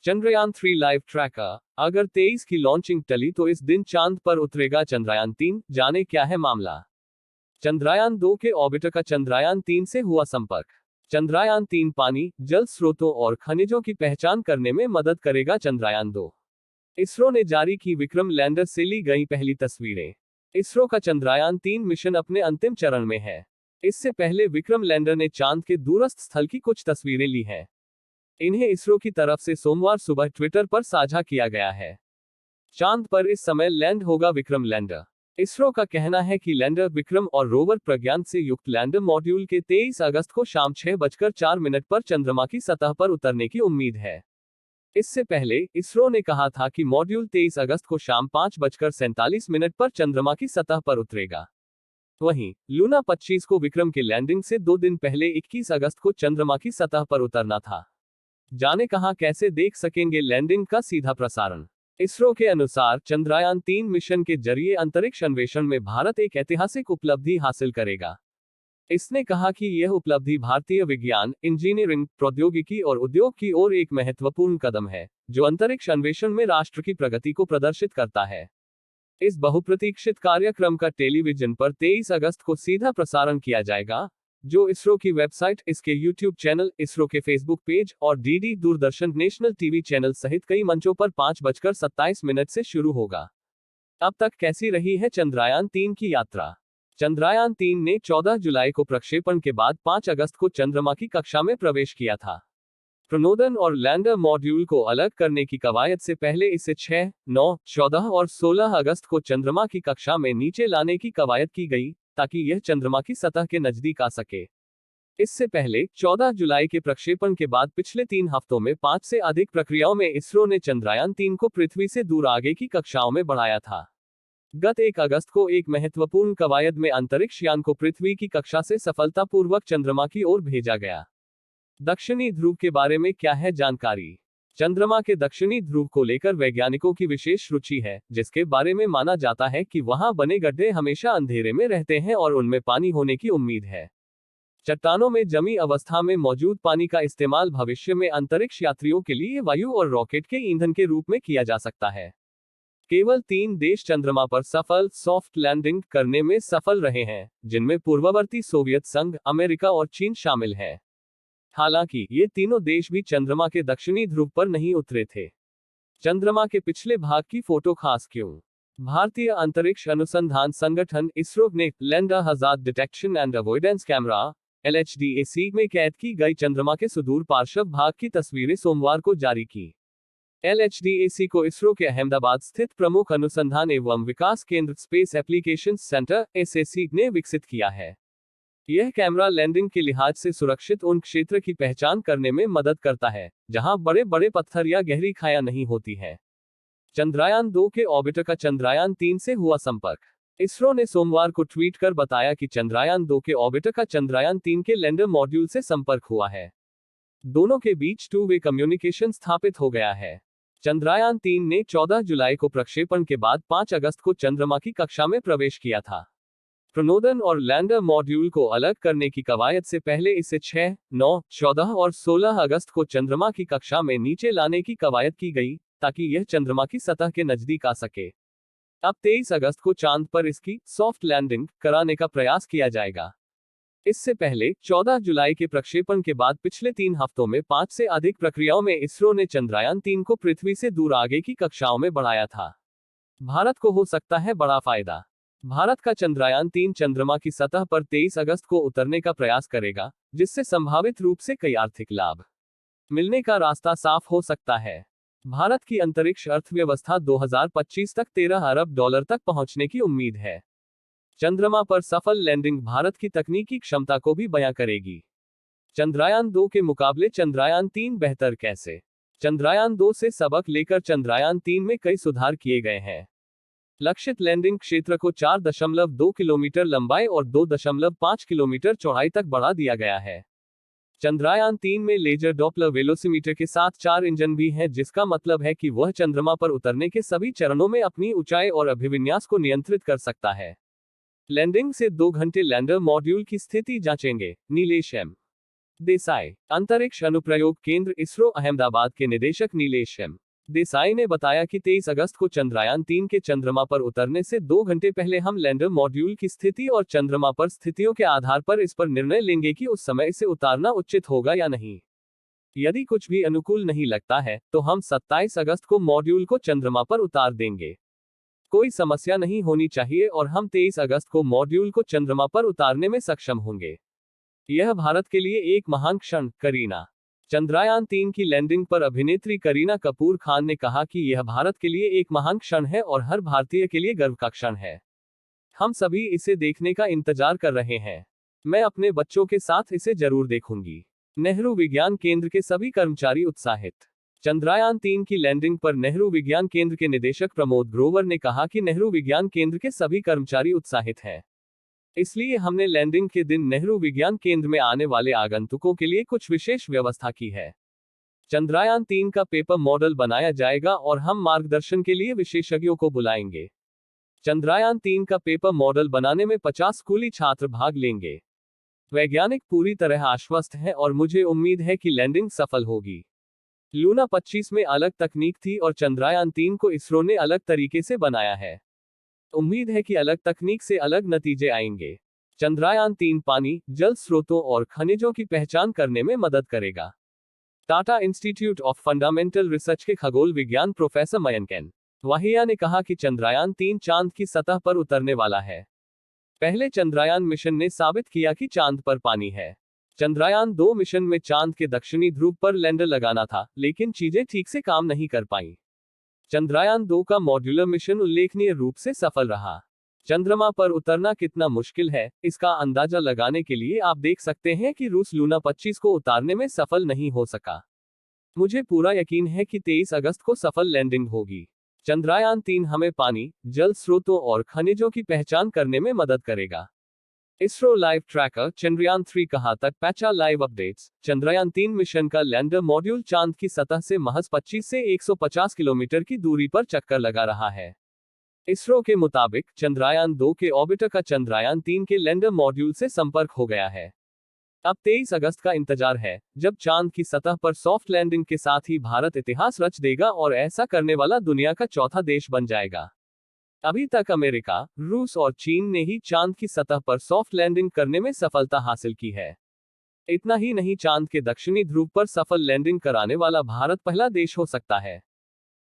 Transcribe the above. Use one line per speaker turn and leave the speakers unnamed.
Chandrayaan 3 live tracker. अगर 23 की launching टली तो इस दिन चांद पर उतरेगा चंद्रयान 3, जाने क्या है मामला। चंद्रयान 2 के ऑर्बिटर का चंद्रयान 3 से हुआ संपर्क। चंद्रयान 3 पानी, जल स्रोतों और खनिजों की पहचान करने में मदद करेगा। चंद्रयान 2 इसरो ने जारी की विक्रम लैंडर से ली गई पहली तस्वीरें। इसरो का चंद्रयान 3 मिशन अपने अंतिम चरण में है। इससे पहले विक्रम लैंडर ने चांद के दूरस्थ स्थल की कुछ तस्वीरें ली हैं। इन्हें इसरो की तरफ से सोमवार सुबह ट्विटर पर साझा किया गया है। चांद पर इस समय लैंड होगा विक्रम लैंडर। इसरो का कहना है कि लैंडर विक्रम और रोवर प्रज्ञान से युक्त लैंडर मॉड्यूल के 23 अगस्त को शाम 6:04 पर चंद्रमा की सतह पर उतरने की उम्मीद है। इससे पहले इसरो ने कहा था कि मॉड्यूल 23 अगस्त को शाम 5:47 पर चंद्रमा की सतह पर उतरेगा। वहीं लूना 25 को विक्रम के लैंडिंग से 2 दिन पहले 21 अगस्त को चंद्रमा की सतह पर उतरना था। जाने कहां कैसे देख सकेंगे लैंडिंग का सीधा प्रसारण। इसरो के अनुसार चंद्रयान 3 मिशन के जरिए अंतरिक्ष अन्वेषण में भारत एक ऐतिहासिक उपलब्धि हासिल करेगा। इसने कहा कि यह उपलब्धि भारतीय विज्ञान, इंजीनियरिंग, प्रौद्योगिकी और उद्योग की ओर एक महत्वपूर्ण कदम है, जो अंतरिक्ष अन्वेषण में राष्ट्र की प्रगति को प्रदर्शित करता है। इस बहुप्रतीक्षित कार्यक्रम का टेलीविजन पर 23 अगस्त को सीधा प्रसारण किया जाएगा, जो इसरो की वेबसाइट, इसके यूट्यूब चैनल, इसरो के फेसबुक पेज और DD Doordarshan national TV channel सहित कई मंचों पर 5:27 से शुरू होगा। अब तक कैसी रही है चंद्रयान 3 की यात्रा? चंद्रयान 3 ने 14 जुलाई को प्रक्षेपण के बाद 5 अगस्त को चंद्रमा की कक्षा में प्रवेश किया था। प्रणोदन और लैंडर मॉड्यूल को अलग करने की कवायद से पहले इसे 6, 9, 14 और 16 अगस्त को चंद्रमा की कक्षा में नीचे लाने की कवायद की गई, ताकि यह चंद्रमा की सतह के नजदीक आ सके। इससे पहले 14 जुलाई के प्रक्षेपण के बाद पिछले 3 हफ्तों में 5 से अधिक प्रक्रियाओं में इसरो ने चंद्रयान 3 को पृथ्वी से दूर आगे की कक्षाओं में बढ़ाया था। गत 1 अगस्त को एक महत्वपूर्ण कवायद में अंतरिक्ष यान को पृथ्वी की कक्षा से सफलतापूर्वक चंद्रमा की ओर भेजा गया। दक्षिणी ध्रुव के बारे में क्या है जानकारी? चंद्रमा के दक्षिणी ध्रुव को लेकर वैज्ञानिकों की विशेष रुचि है, जिसके बारे में माना जाता है कि वहां बने गड्ढे हमेशा अंधेरे में रहते हैं और उनमें पानी होने की उम्मीद है। चट्टानों में जमी अवस्था में मौजूद पानी का इस्तेमाल भविष्य में अंतरिक्ष यात्रियों के लिए वायु और रॉकेट के ईंधन के रूप में किया जा सकता है। केवल 3 देश चंद्रमा पर सफल सॉफ्ट लैंडिंग करने में सफल रहे हैं, जिनमें पूर्ववर्ती सोवियत संघ, अमेरिका और चीन शामिल है। हालांकि ये तीनों देश भी चंद्रमा के दक्षिणी ध्रुव पर नहीं उतरे थे। चंद्रमा के पिछले भाग की फोटो खास क्यों? भारतीय अंतरिक्ष अनुसंधान संगठन इसरो ने lander hazard detection and avoidance camera LHDAC में कैद की गई चंद्रमा के सुदूर पार्श्व भाग की तस्वीरें सोमवार को जारी की। LHDAC को इसरो के अहमदाबाद स्थित प्रमुख अनुसंधान एवं विकास केंद्र स्पेस एप्लीकेशंस सेंटर SAC ने विकसित किया है। यह कैमरा लैंडिंग के लिहाज से सुरक्षित उन क्षेत्र की पहचान करने में मदद करता है, जहां बड़े बड़े पत्थर या गहरी खाया नहीं होती है। चंद्रयान 2 के ऑर्बिटर का चंद्रयान 3 से हुआ संपर्क। इसरो ने सोमवार को ट्वीट कर बताया कि चंद्रयान 2 के ऑर्बिटर का चंद्रयान 3 के लैंडर मॉड्यूल से संपर्क हुआ है। दोनों के बीच 2-वे कम्युनिकेशन स्थापित हो गया है। चंद्रयान 3 ने 14 जुलाई को प्रक्षेपण के बाद 5 अगस्त को चंद्रमा की कक्षा में प्रवेश किया था। प्रणोदन और लैंडर मॉड्यूल को अलग करने की कवायद से पहले इसे 6, 9, 14 और 16 अगस्त को चंद्रमा की कक्षा में नीचे लाने की कवायद की गई, ताकि यह चंद्रमा की सतह के नजदीक आ सके। अब 23 अगस्त को चांद पर इसकी सॉफ्ट लैंडिंग कराने का प्रयास किया जाएगा। इससे पहले 14 जुलाई के प्रक्षेपण के बाद पिछले 3 हफ्तों में 5 से अधिक प्रक्रियाओं में इसरो ने चंद्रयान 3 को पृथ्वी से दूर आगे की कक्षाओं में बढ़ाया था। भारत को हो सकता है बड़ा फायदा। भारत का चंद्रयान 3 चंद्रमा की सतह पर 23 अगस्त को उतरने का प्रयास करेगा, जिससे संभावित रूप से कई आर्थिक लाभ मिलने का रास्ता साफ हो सकता है। भारत की अंतरिक्ष अर्थव्यवस्था 2025 तक $13 अरब तक पहुंचने की उम्मीद है। चंद्रमा पर सफल लैंडिंग भारत की तकनीकी क्षमता को भी बयां करेगी। चंद्रयान 2 के मुकाबले चंद्रयान 3 बेहतर कैसे? चंद्रयान 2 से सबक लेकर चंद्रयान 3 में कई सुधार किए गए हैं। लक्षित लैंडिंग क्षेत्र को 4.2 किलोमीटर लंबाई और 2.5 किलोमीटर चौड़ाई तक बढ़ा दिया गया है। चंद्रयान 3 में लेजर डॉपलर वेलोसिमीटर के साथ 4 इंजन भी हैं, जिसका मतलब है कि वह चंद्रमा पर उतरने के सभी चरणों में अपनी ऊंचाई और अभिविन्यास को नियंत्रित कर सकता है। लैंडिंग से 2 घंटे लैंडर मॉड्यूल की स्थिति जांचेंगे, नीलेश एम। देसाई। अंतरिक्ष अनुप्रयोग केंद्र इसरो अहमदाबाद के निदेशक नीलेश एम देसाई ने बताया कि 23 अगस्त को चंद्रयान 3 के चंद्रमा पर उतरने से 2 घंटे पहले हम लैंडर मॉड्यूल की स्थिति और चंद्रमा पर स्थितियों के आधार पर इस पर निर्णय लेंगे कि उस समय इसे उतारना उचित होगा या नहीं। यदि कुछ भी अनुकूल नहीं लगता है तो हम 27 अगस्त को मॉड्यूल को चंद्रमा पर उतार देंगे। कोई समस्या नहीं होनी चाहिए और हम 23 अगस्त को मॉड्यूल को चंद्रमा पर उतारने में सक्षम होंगे। यह भारत के लिए एक महान क्षण। करीना। चंद्रयान 3 की लैंडिंग पर अभिनेत्री करीना कपूर खान ने कहा कि यह भारत के लिए एक महान क्षण है और हर भारतीय के लिए गर्व का क्षण है। हम सभी इसे देखने का इंतजार कर रहे हैं। मैं अपने बच्चों के साथ इसे जरूर देखूंगी। नेहरू विज्ञान केंद्र के सभी कर्मचारी उत्साहित। चंद्रयान 3 की लैंडिंग पर नेहरू विज्ञान केंद्र के निदेशक प्रमोद ग्रोवर ने कहा कि नेहरू विज्ञान केंद्र के सभी कर्मचारी उत्साहित हैं। इसलिए हमने लैंडिंग के दिन नेहरू विज्ञान केंद्र में आने वाले आगंतुकों के लिए कुछ विशेष व्यवस्था की है। चंद्रयान 3 का पेपर मॉडल बनाया जाएगा और हम मार्गदर्शन के लिए विशेषज्ञों को बुलाएंगे। चंद्रयान 3 का पेपर मॉडल बनाने में 50 स्कूली छात्र भाग लेंगे। वैज्ञानिक पूरी तरह आश्वस्त हैं और मुझे उम्मीद है कि लैंडिंग सफल होगी। लूना 25 में अलग तकनीक थी और चंद्रयान 3 को इसरो ने अलग तरीके से बनाया है। उम्मीद है कि अलग तकनीक से अलग नतीजे आएंगे। चंद्रयान 3 पानी, जल स्रोतों और खनिजों की पहचान करने में मदद करेगा। Tata institute of fundamental research के खगोल विज्ञान प्रोफेसर मयंक एन वाहिया ने कहा कि चंद्रयान 3 चांद की सतह पर उतरने वाला है। पहले चंद्रयान मिशन ने साबित किया कि चांद पर पानी है। चंद्रयान 2 मिशन में चांद के दक्षिणी ध्रुव पर लैंडर लगाना था, लेकिन चीजें ठीक से काम नहीं कर पाईं। चंद्रयान 2 का मॉड्यूलर मिशन उल्लेखनीय रूप से सफल रहा। चंद्रमा पर उतरना कितना मुश्किल है, इसका अंदाजा लगाने के लिए आप देख सकते हैं कि रूस लूना 25 को उतारने में सफल नहीं हो सका। मुझे पूरा यकीन है कि 23 अगस्त को सफल लैंडिंग होगी। चंद्रयान 3 हमें पानी, जल स्रोतों और खनिजों की पहचान करने में मदद करेगा। इसरो लाइव ट्रैकर चंद्रयान 3 कहाँ तक पैचा लाइव अपडेट्स। चंद्रयान 3 मिशन का लैंडर मॉड्यूल चांद की सतह से महज 25 से 150 किलोमीटर की दूरी पर चक्कर लगा रहा है। इसरो के मुताबिक चंद्रयान 2 के ऑर्बिटर का चंद्रयान 3 के लैंडर मॉड्यूल से संपर्क हो गया है। अब 23 अगस्त का इंतजार है, जब चांद की सतह पर सॉफ्ट लैंडिंग के साथ ही भारत इतिहास रच देगा और ऐसा करने वाला दुनिया का चौथा देश बन जाएगा। अभी तक अमेरिका, रूस और चीन ने ही चांद की सतह पर सॉफ्ट लैंडिंग करने में सफलता हासिल की है। इतना ही नहीं, चांद के दक्षिणी ध्रुव पर सफल लैंडिंग कराने वाला भारत पहला देश हो सकता है।